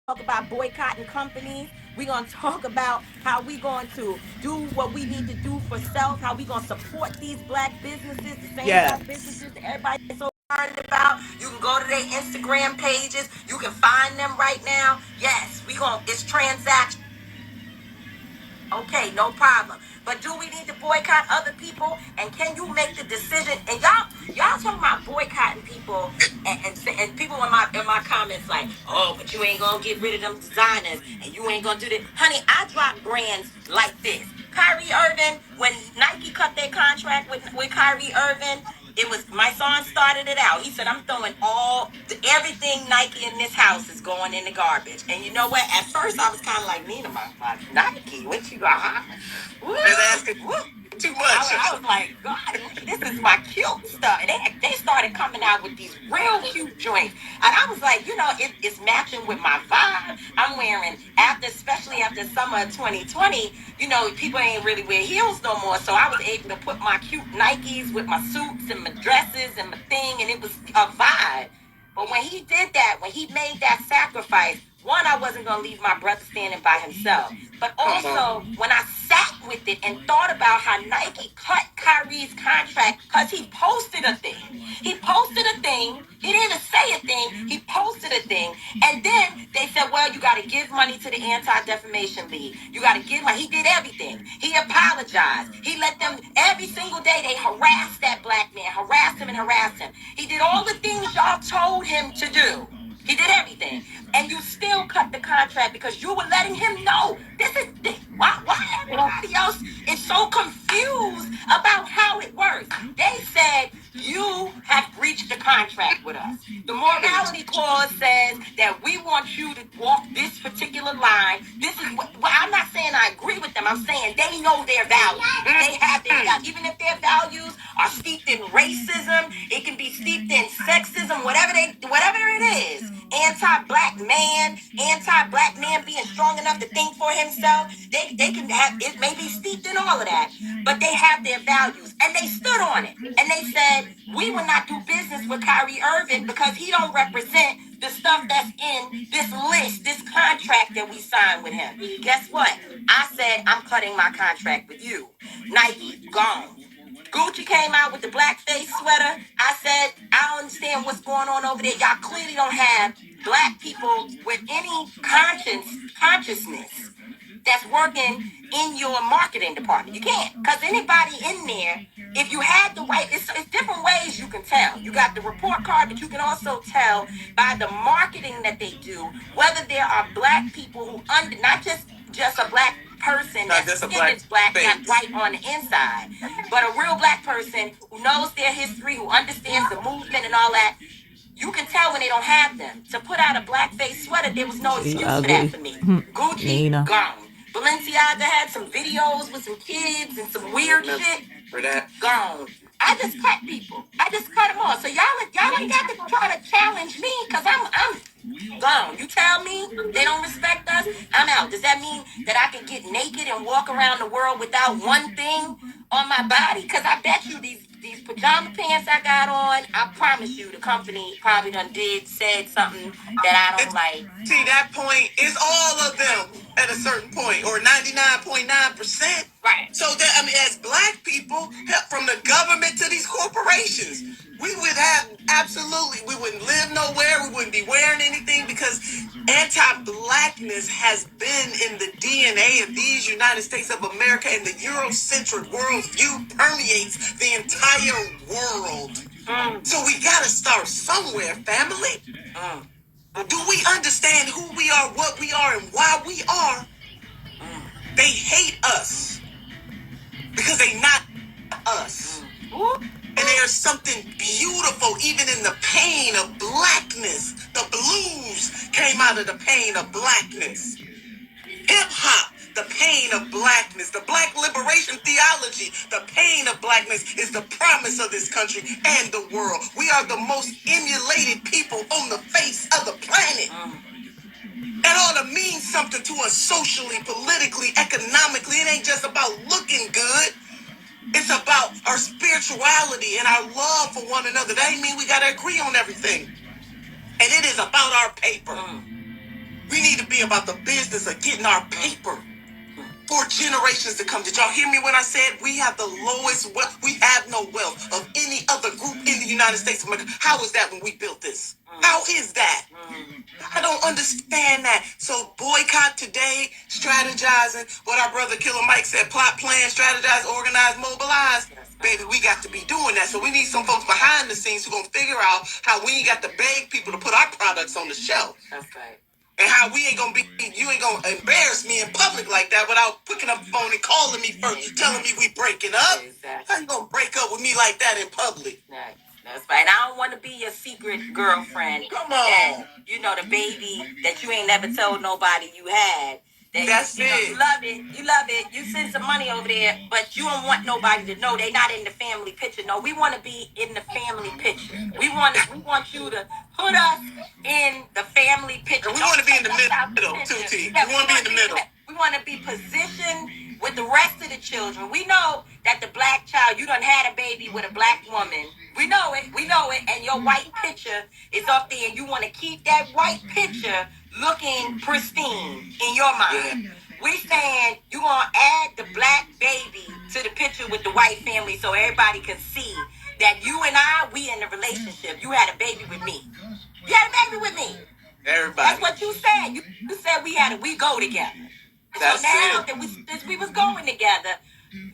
talk about boycotting companies. We're going to talk about how we're going to do what we need to do for self, how we're going to support these black businesses, the same black Yes. businesses that everybody's so concerned about. You can go to their Instagram pages. You can find them right now. Yes, it's transaction. Okay, no problem. But do we need to boycott other people? And can you make the decision? And y'all talking about boycotting people, and people in my comments like, oh, but you ain't gonna get rid of them designers, and you ain't gonna do that. Honey, I drop brands like this. Kyrie Irving, when Nike cut their contract with Kyrie Irving, it was my son started it out. He said, I'm throwing everything Nike in this house is going in the garbage. And you know what? At first I was kind of like, Nina, my Nike, what you got? Just asking too much. I was like, God, this is my cute stuff. And they started coming out with these real cute joints. And I was like, it's matching with my vibe. I'm wearing, especially after summer of 2020, people ain't really wear heels no more. So I was able to put my cute Nikes with my suits and my dresses and my thing, and it was a vibe. But when he did that, when he made that sacrifice, one, I wasn't going to leave my brother standing by himself. But also, when I sat with it and thought about how Nike cut Kyrie's contract, because he posted a thing. He posted a thing. He didn't even say a thing. He posted a thing. And then they said, well, you got to give money to the Anti-Defamation League. You got to give money. He did everything. He apologized. He let them, every single day, they harassed that black man, harassed him and harassed him. He did all the things y'all told him to do. He did everything. And you still cut the contract because you were letting him know why everybody else is so confused about how it works. They said you have breached the contract with us. The morality clause says that we want you to walk this particular line. This is what I'm not saying I agree with them. I'm saying they know their values. They have their values. Even if their values are steeped in racism, it can be steeped in sexism, whatever it is. Anti-black man being strong enough to think for himself. They can have it may be steeped in all of that, but they have their values and they stood on it. And they said, we will not do business with Kyrie Irving because he don't represent the stuff that's in this list, this contract that we signed with him. Guess what? I said, I'm cutting my contract with you. Nike, gone. Gucci came out with the blackface sweater. I said, I don't understand what's going on over there. Y'all clearly don't have black people with any consciousness that's working in your marketing department. You can't. Because anybody in there, if you had the right, it's different ways you can tell. You got the report card, but you can also tell by the marketing that they do whether there are black people who not just a black person that's skin is black, not white on the inside, but a real black person who knows their history, who understands the movement and all that. You can tell when they don't have them. To put out a blackface sweater, there was no excuse for that for me. Gucci, Nina. Gone. Balenciaga had some videos with some kids and some weird shit. For that. Gone. I just cut people. I just cut them off. So y'all ain't got to try to challenge me because I'm gone. You tell me they don't respect us, I'm out. Does that mean that I can get naked and walk around the world without one thing on my body? Because I bet you these pajama pants I got on, I promise you the company probably said something that I don't like. See, that point is all of them at a certain point, or 99.9%. Right. So that, as black people, from the government to these corporations, we would have we wouldn't live nowhere, we wouldn't be wearing anything because anti-blackness has been in the DNA of these United States of America, and the Eurocentric worldview permeates the entire world. So we gotta start somewhere, family. Do we understand who we are, what we are, and why we are? They hate us because they not us. And there's something beautiful even in the pain of blackness. The blues came out of the pain of blackness. Hip-hop, the pain of blackness. The black liberation theology, the pain of blackness is the promise of this country and the world. We are the most emulated people on the face of the planet. That ought to mean something to us socially, politically, economically. It ain't just about looking good. It's about our spirituality and our love for one another. That ain't mean we got to agree on everything. And it is about our paper. We need to be about the business of getting our paper for generations to come. Did y'all hear me when I said we have the lowest wealth? We have no wealth of any other group in the United States of America. How is that when we built this? How is that? I don't understand that. So boycott today, strategizing, what our brother Killer Mike said, plot, plan, strategize, organize, mobilize. Baby, we got to be doing that. So we need some folks behind the scenes who gonna figure out how we ain't got to beg people to put our products on the shelf. That's right. And how we ain't gonna be, you ain't gonna embarrass me in public like that without picking up the phone and calling me first, telling me we breaking up. Exactly. How you gonna break up with me like that in public? Right. That's right. And I don't want to be your secret girlfriend. Come on. And, you know, the baby that you ain't never told nobody you had. That's it. You love it. You love it. You send some money over there, but you don't want nobody to know they not in the family picture. No, we want to be in the family picture. We want you to put us in the family picture. And we want to be in the middle, too, T. We want to be in the middle. We want to be positioned with the rest of the children. We know that the black child, you done had a baby with a black woman. We know it, and your white picture is up there, and you want to keep that white picture looking pristine in your mind. We saying you gonna add the black baby to the picture with the white family so everybody can see that you and we in a relationship. You had a baby with me. You had a baby with me. Everybody. That's what you said. You said we go together. That's so now it. that since we was going together,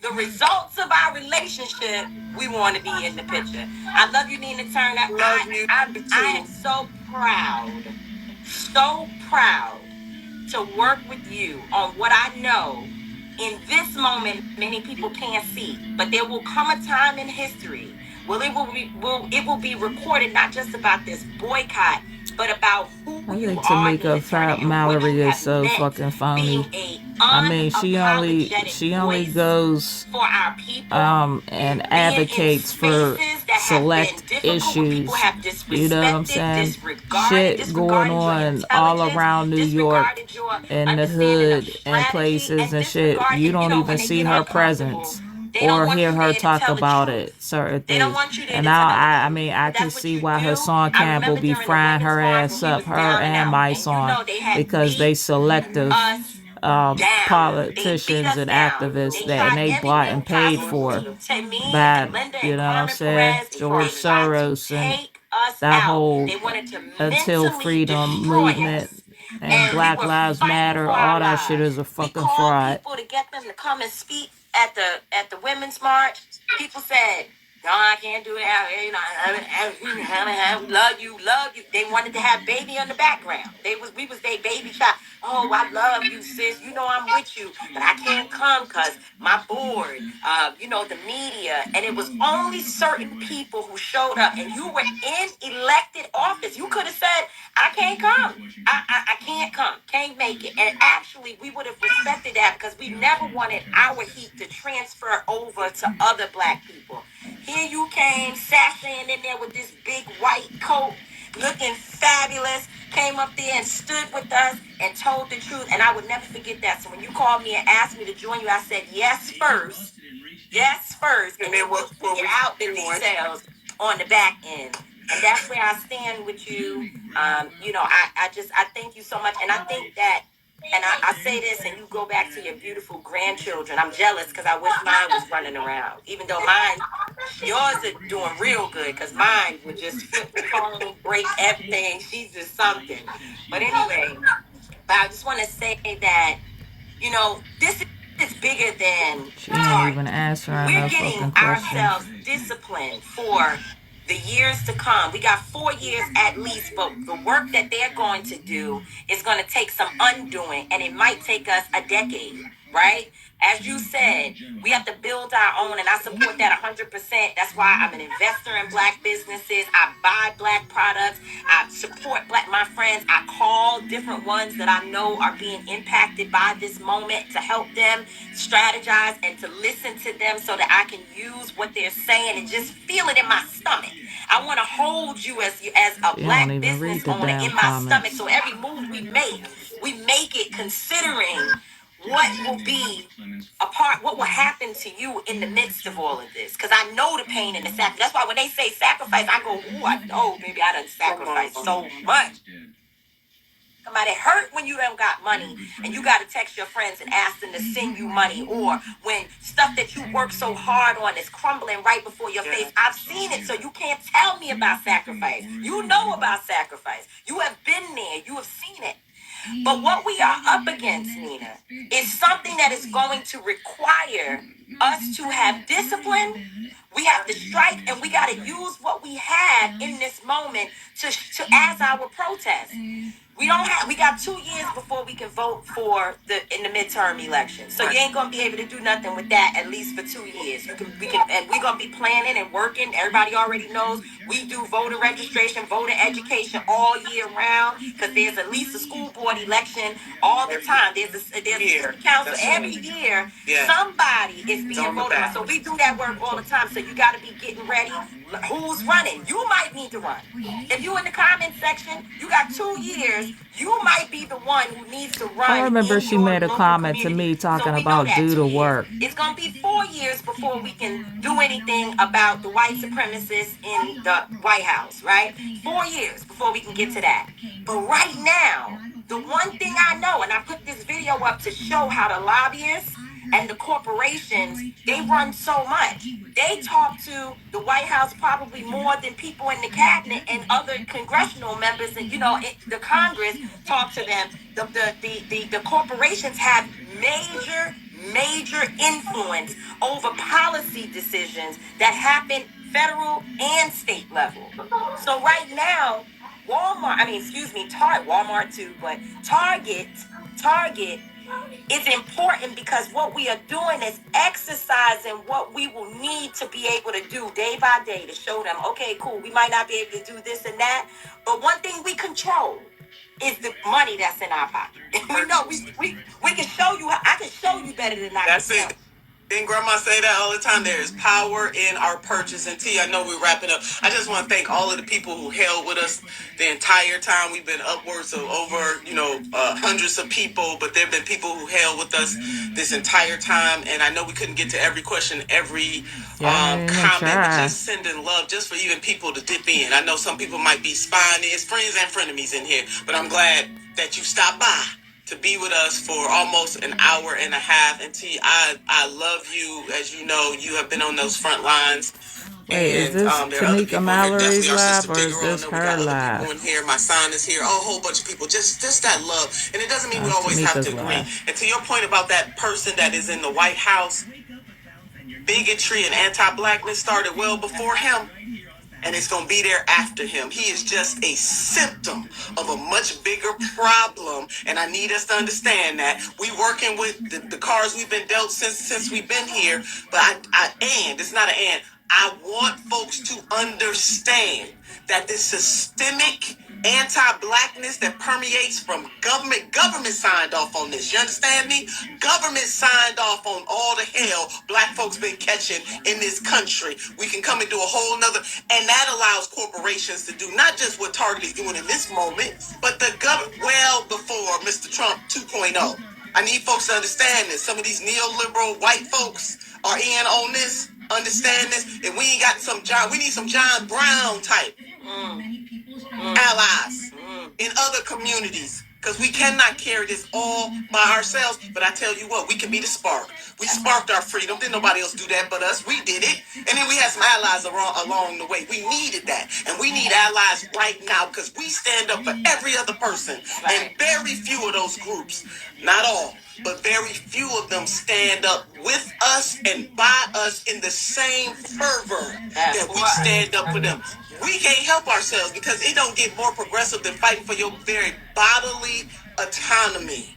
the results of our relationship, we want to be in the picture. I love you, Nina Turner. I am so proud to work with you on what I know in this moment many people can't see. But there will come a time in history where it will be recorded not just about this boycott, but about who you are. I think Tamika Mallory is so fucking phony. I mean, she only goes for our people, and advocates for select issues. You know what I'm saying? Shit going on all around New York in the hood and places and shit. You don't even see her presence or hear her talk about it, certain things. And now I mean I can see why her song Campbell be frying her ass up, her and my song, because they selective politicians and activists and they bought and paid for by, you know what I'm saying, George Soros and that whole Until Freedom movement and Black Lives Matter, all that shit is a fucking fraud. People to get them to come and speak at the Women's March. People said, no, I can't do it. You know, I love you. They wanted to have baby in the background. We was their baby child. Oh, I love you, sis. You know I'm with you, but I can't come because my board, you know, the media, and it was only certain people who showed up. And you were in elected office. You could have said, I can't come. I can't come. Can't make it. And actually, we would have respected that because we never wanted our heat to transfer over to other black people. Here you came, sashaying in there with this big white coat, looking fabulous, came up there and stood with us and told the truth. And I would never forget that. So when you called me and asked me to join you, I said yes first. Yes first. And then we'll figure out the details on the back end. And that's where I stand with you. You know, I thank you so much. And I think that, and I say this, and you go back to your beautiful grandchildren. I'm jealous because I wish mine was running around. Even though yours are doing real good, because mine would just flip the phone, break everything. She's just something. But anyway, but I just want to say that, you know, this is bigger than she ain't even answering we're no getting fucking questions. ourselves disciplined for the years to come. We got 4 years at least, but the work that they're going to do is going to take some undoing, and it might take us a decade, right? As you said, we have to build our own, and I support that 100%. That's why I'm an investor in black businesses. I buy black products. I support my friends. I call different ones that I know are being impacted by this moment to help them strategize and to listen to them so that I can use what they're saying and just feel it in my stomach. I want to hold you as a black business owner in my stomach. So every move we make it considering what will be what will happen to you in the midst of all of this. Because I know the pain and the sacrifice. That's why when they say sacrifice, I go, ooh, I know, baby, I done sacrificed so much. Somebody hurt when you don't got money and you got to text your friends and ask them to send you money, or when stuff that you work so hard on is crumbling right before your face. I've seen it, so you can't tell me about sacrifice. You know about sacrifice. You have been there. You have seen it. But what we are up against, Nina, is something that is going to require us to have discipline. We have to strike, and we got to use what we have in this moment to as our protest. We got 2 years before we can vote for in the midterm election. So you ain't gonna be able to do nothing with that at least for 2 years. And we're gonna be planning and working. Everybody already knows we do voter registration, voter education all year round, because there's at least a school board election all the time. There's a city council every year. Somebody is being voted on. So we do that work all the time. So you gotta be getting ready. Who's running? You might need to run. If you in the comment section, you got 2 years. You might be the one who needs to run. I remember she made a comment to me talking about do the work. It's going to be 4 years before we can do anything about the white supremacists in the White House, right? 4 years before we can get to that. But right now, the one thing I know, and I put this video up to show how the lobbyists and the corporations, they run so much. They talk to the White House probably more than people in the cabinet and other congressional members, and the Congress talk to them. The corporations have major influence over policy decisions that happen federal and state level. So right now, Walmart too, but Target is important, because what we are doing is exercising what we will need to be able to do day by day to show them, okay, cool, we might not be able to do this and that, but one thing we control is the money that's in our pocket. We know we can show you. I can show you better than I That's can. it. And Grandma say that all the time. There is power in our purchase. And T, I know we're wrapping up. I just want to thank all of the people who held with us the entire time. We've been upwards of over, hundreds of people, but there have been people who held with us this entire time. And I know we couldn't get to every question, every comment, but just sending love just for even people to dip in. I know some people might be spying. It's friends and frenemies in here, but I'm glad that you stopped by to be with us for almost an hour and a half. And T, I love you. As you know, you have been on those front lines. Wait, is this Tamika Mallory's live, or is this her live? In here, my son is here. Oh, a whole bunch of people. Just that love, and it doesn't mean we always have to agree. And to your point about that person that is in the White House, bigotry and anti-blackness started well before him. And it's going to be there after him. He is just a symptom of a much bigger problem. And I need us to understand that. We working with the cards we've been dealt since we've been here. But it's not an and. I want folks to understand that this systemic anti-blackness that permeates from government signed off on this. You understand me? Government signed off on all the hell black folks been catching in this country. We can come and do a whole nother, and that allows corporations to do not just what Target is doing in this moment, but the government well before Mr. Trump 2.0. I need folks to understand this. Some of these neoliberal white folks are in on this. Understand this. If we ain't got we need some John Brown type allies in other communities, because we cannot carry this all by ourselves. But I tell you what, we can be the spark. We sparked our freedom. Didn't nobody else do that but us. We did it. And then we had some allies along the way. We needed that. And we need allies right now, because we stand up for every other person. And very few of those groups, not all, but very few of them stand up with us and by us in the same fervor that we stand up for them. We can't help ourselves, because it don't get more progressive than fighting for your very bodily autonomy.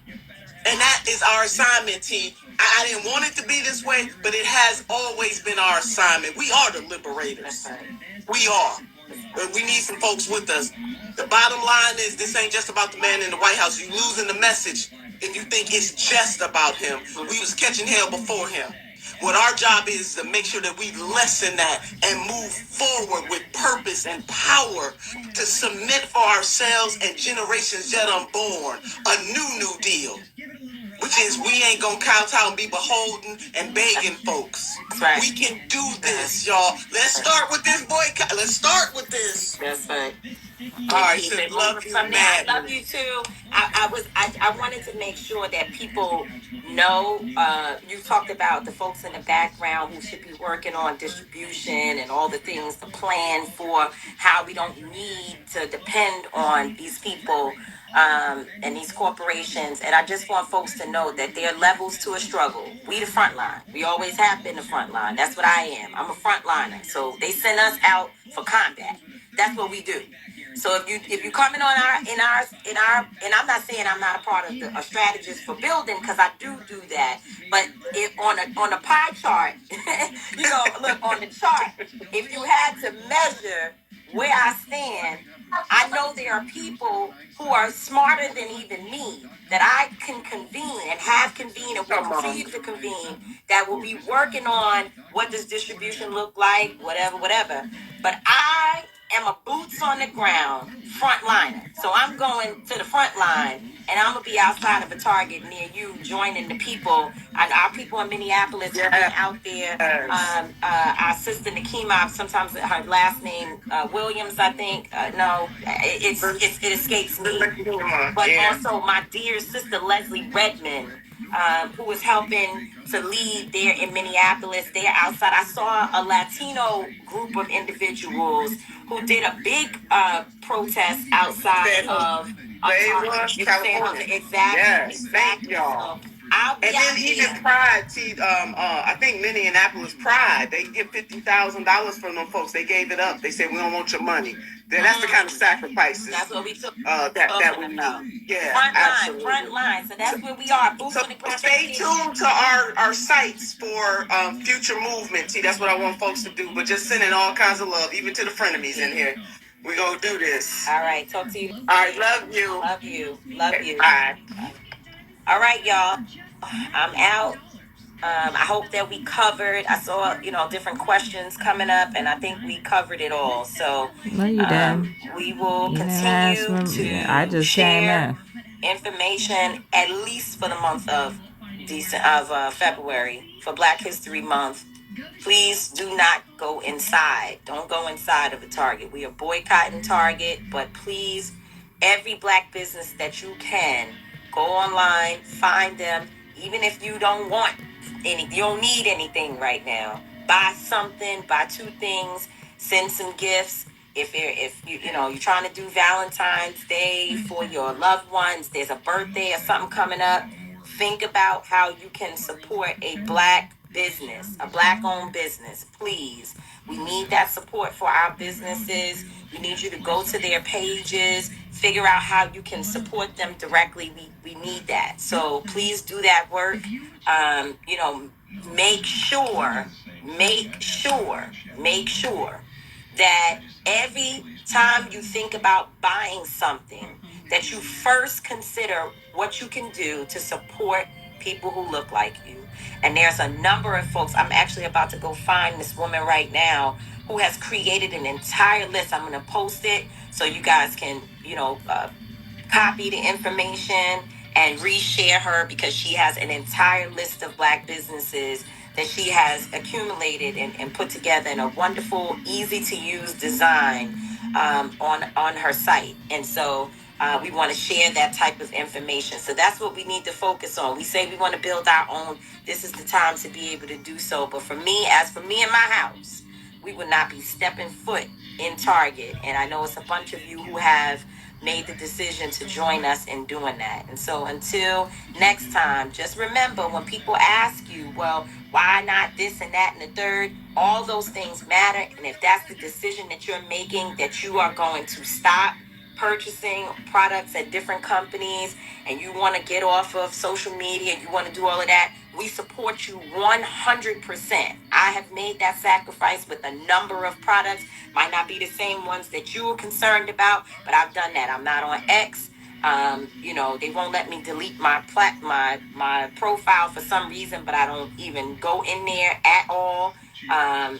And that is our assignment, T. I didn't want it to be this way, but it has always been our assignment. We are the liberators. We are. But we need some folks with us. The bottom line is, this ain't just about the man in the White House. You losing the message if you think it's just about him. We was catching hell before him. What our job is to make sure that we lessen that and move forward with purpose and power to submit for ourselves and generations yet unborn a new deal. But message is we ain't gonna kowtow and be beholden and begging folks. That's right. We can do this, y'all. Let's start with this boycott. Let's start with this. That's right. All right, so love you, from there. I love you too. I wanted to make sure that people know. You talked about the folks in the background who should be working on distribution and all the things, the plan for how we don't need to depend on these people and these corporations. And I just want folks to know that there are levels to a struggle. We the front line. We always have been the front line. That's what I am. I'm a front liner. So they send us out for combat. That's what we do. So if you coming on and I'm not saying I'm not a part of a strategist for building, because I do that, but if on a pie chart, look on the chart, if you had to measure where I stand, I know there are people who are smarter than even me that I can convene and have convened and will continue to convene that will be working on what does distribution look like, whatever. But I am a boots on the ground front liner. So I'm going to the front line and I'm going to be outside of a Target near you joining the people. And our people in Minneapolis have been out there. Our sister Nakima, sometimes her last name Williams, I think. No, it escapes me. But also my dear sister Leslie Redmond, who is helping to lead there in Minneapolis. They're outside. I saw a Latino group of individuals who did a big protest outside of California. Exactly. Yes, thank y'all. So I'll be and then even Pride, I think Minneapolis Pride, they get $50,000 from them folks. They gave it up. They said, we don't want your money. Then that's the kind of sacrifices. That's what we took. That we need. Yeah, front line. So that's where we are. So stay tuned to our sites for future movement. See, that's what I want folks to do. But just sending all kinds of love, even to the frenemies in here. We gonna do this. All right. Talk to you. All right. Love you. Love you. Love you. Bye. All right, y'all. I'm out. I hope that we covered. I saw, different questions coming up, and I think we covered it all. So no, you didn't. We will continue to I just share information at least for the month of February for Black History Month. Please do not go inside. Don't go inside of a Target. We are boycotting Target, but please, every Black business that you can, go online, find them. Even if you don't want you don't need anything right now. Buy something, buy 2 things, send some gifts. If you're trying to do Valentine's Day for your loved ones, there's a birthday or something coming up, think about how you can support a Black business, a Black-owned business. Please, we need that support for our businesses. We need you to go to their pages, figure out how you can support them directly. We need that. So please do that work. Make sure that every time you think about buying something, that you first consider what you can do to support people who look like you. And there's a number of folks. I'm actually about to go find this woman right now who has created an entire list. I'm going to post it so you guys can, copy the information and reshare her, because she has an entire list of Black businesses that she has accumulated and put together in a wonderful, easy to use design on her site. And so we want to share that type of information. So that's what we need to focus on. We say we want to build our own. This is the time to be able to do so. But for me in my house, we would not be stepping foot in Target. And I know it's a bunch of you who have made the decision to join us in doing that. And so until next time, just remember, when people ask you, well, why not this and that and the third, all those things matter. And if that's the decision that you're making, that you are going to stop purchasing products at different companies and you want to get off of social media, you want to do all of that, we support you 100%. I have made that sacrifice with a number of products. Might not be the same ones that you were concerned about, but I've done that. I'm not on X. They won't let me delete my profile for some reason, but I don't even go in there at all. I'm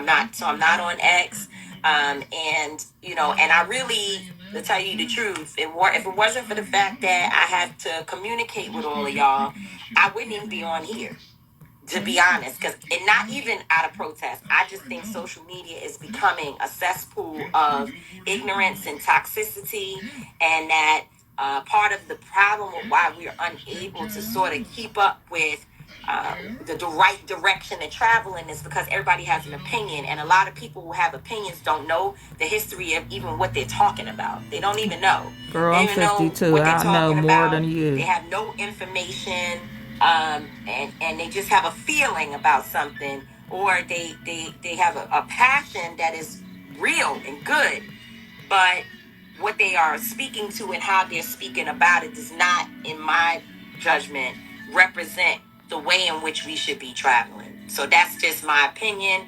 not on X. And and I really, to tell you the truth, if it wasn't for the fact that I have to communicate with all of y'all, I wouldn't even be on here, to be honest. Because, and not even out of protest, I just think social media is becoming a cesspool of ignorance and toxicity, and that part of the problem of why we're unable to sort of keep up with the right direction to travel in is because everybody has an opinion, and a lot of people who have opinions don't know the history of even what they're talking about. They don't even know. Girl, They I'm don't even know 52. what they're I know talking more about. than you. They have no information, and they just have a feeling about something, or they have a passion that is real and good, but what they are speaking to and how they're speaking about it does not, in my judgment, represent the way in which we should be traveling. So that's just my opinion,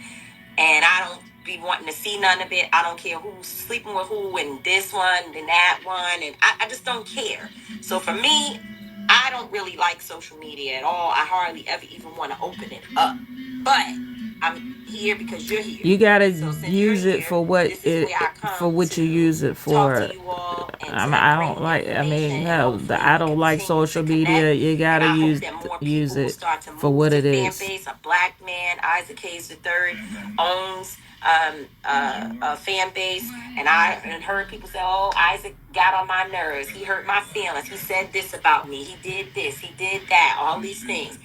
and I don't be wanting to see none of it. I don't care who's sleeping with who and this one and that one, and I just don't care. So for me, I don't really like social media at all. I hardly ever even want to open it up. But I'm here because you're here. You gotta So since use you're it here, for what this is where I for come what you to use it talk to for. you all and to I don't bring like. I information, mean, and hell, hopefully I we don't like continue to social media. connect. You And gotta I hope that more use people will it start to for move what to it fan is. base. A black man, Isaac Hayes III, owns a fan base, and I heard people say, "Oh, Isaac got on my nerves. He hurt my feelings. He said this about me. He did this. He did that. All these things."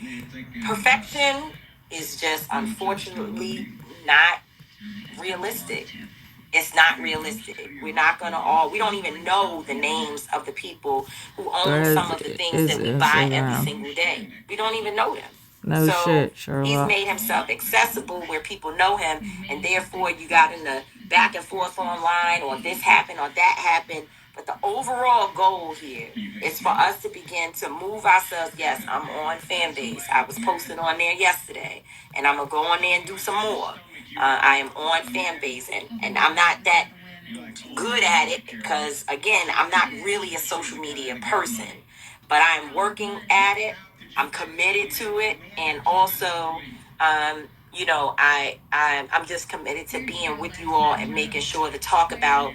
Perfection is just unfortunately not realistic. It's not realistic. We're not gonna we don't even know the names of the people who own Where's some of the things is that we buy every Instagram? single day. We don't even know them. No So shit, he's Sherlock. made himself accessible where people know him, and therefore you got in the back and forth online, or this happened or that happened. But the overall goal here is for us to begin to move ourselves. Yes, I'm on Fanbase. I was posted on there yesterday, and I'm gonna go on there and do some more. I am on Fanbase, and I'm not that good at it because, again, I'm not really a social media person, but I'm working at it. I'm committed to it, and also, I'm just committed to being with you all and making sure to talk about,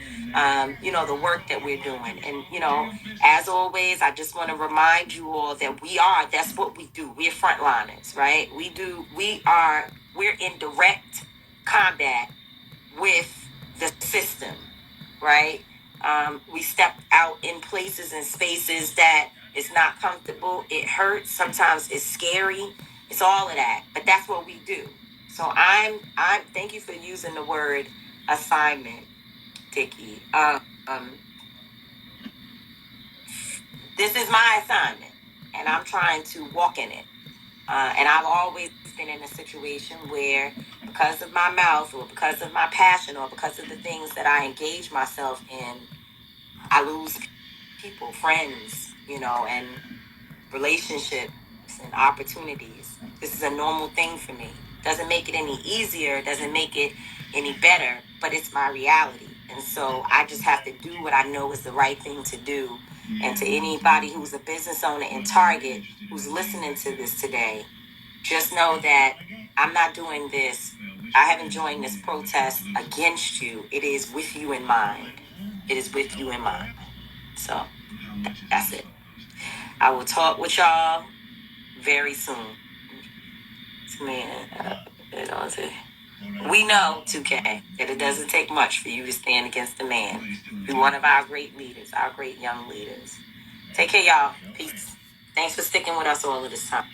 the work that we're doing. And as always, I just want to remind you all that that's what we do. We're frontliners, right? We're in direct combat with the system, right? We step out in places and spaces that it's not comfortable. It hurts. Sometimes it's scary. It's all of that. But that's what we do. So I'm thank you for using the word assignment, Dickie. This is my assignment, and I'm trying to walk in it. And I've always been in a situation where, because of my mouth, or because of my passion, or because of the things that I engage myself in, I lose people, friends, and relationships and opportunities. This is a normal thing for me. Doesn't make it any easier, doesn't make it any better, but it's my reality. And so I just have to do what I know is the right thing to do. And to anybody who's a business owner in Target who's listening to this today, just know that I'm not doing this. I haven't joined this protest against you. It is with you in mind. It is with you in mind. So that's it. I will talk with y'all very soon. Man, we know, 2K, that it doesn't take much for you to stand against the man. Be one of our great leaders, our great young leaders. Take care, y'all. Peace. Thanks for sticking with us all of this time.